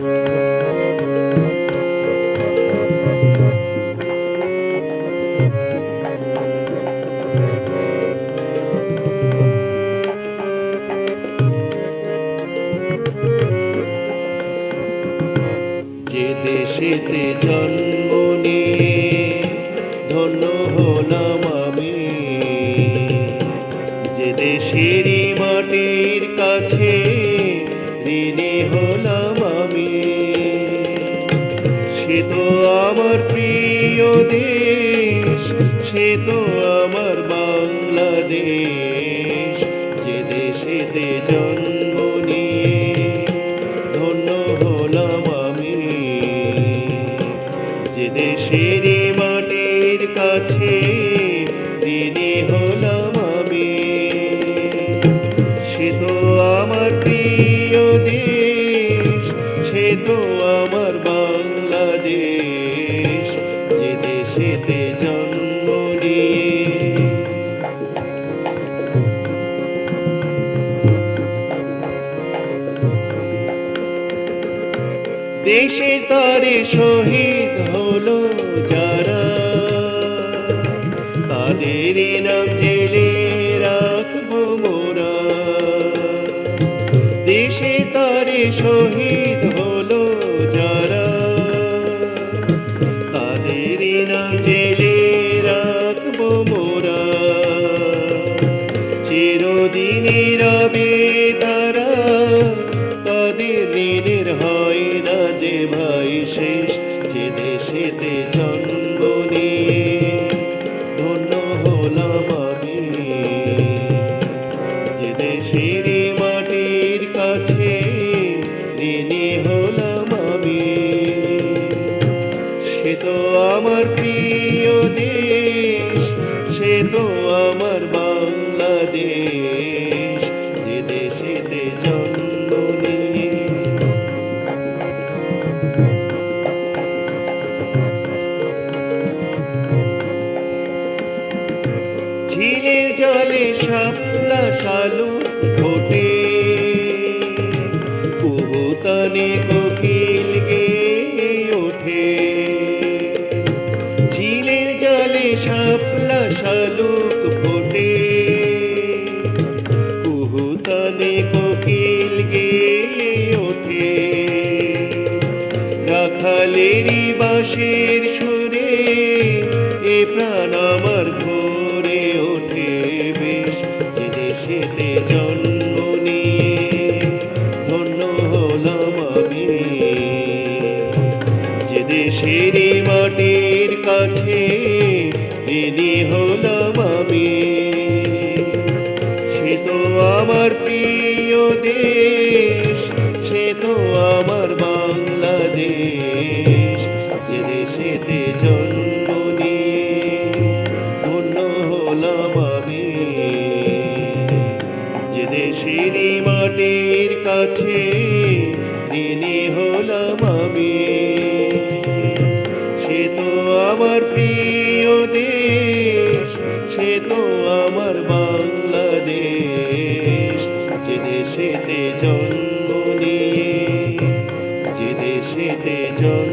যে দেশেতে জন্ম নিয়ে ধন্য হলাম আমি, যে দেশেরই মাটির কাছে ঋণী হলাম আমি, সে তো আমার প্রিয় দেশ, সে তো আমার বাংলাদেশ। যে দেশেতে জন্ম নিয়ে ধন্য হলাম আমি, যে দেশেরই মাটির কাছে ঋণী হলাম আমি, সে তো আমার প্রিয় দেশ, সে তো আমার বাংলাদেশ। যে দেশেতে জন্ম নিয়ে দেশের তরে শহীদ হলো যারা, তাদের নাম জেলে রাখবো মোরা। দেশের তরে শহীদ হলো যারা, তাদের নাম জেলে রাখবো মোরা। চিরদিনই রবে তারা, তাদের ঋণের হয় না যে ভাই শেষ। যে দেশেতে জন্ম নিয়ে ধন্য হলাম আমি, যে দেশেরই মাটির কাছে ঋণী হলাম আমি, সে তো আমার প্রিয় দেশ, সে তো আমার বাংলাদেশ। যে দেশেতে জন্ম নিয়ে ঝিলের জলে শাপলা শালুক ফোটে, কুহুতানে কোকিল গেয়ে ওঠে। ঝিলের জলে শাপলা শালুক ফোটে, কুহুতানে কোকিল গেয়ে ওঠে। রাখালেরই বাঁশির সুরে এ প্রাণ আমার ভরে ওঠে বেশ। যে দেশেতে জন্ম নিয়ে ধন্য হলাম আমি, যে দেশেরই মাটির কাছে ঋণী হলাম আমি, সে তো আমার প্রিয় দেশ, সে তো আমার বাংলাদেশ। যে দেশেতে জন্ম নিয়ে ধন্য হলাম আমি, যে দেশেরই মাটির কাছে ঋণী হলাম আমি, সে তো আমার প্রিয় দেশ, সে তো আমার বাংলাদেশ। যে দেশেতে জন্ম নিয়ে, যে দেশেতে জন্ম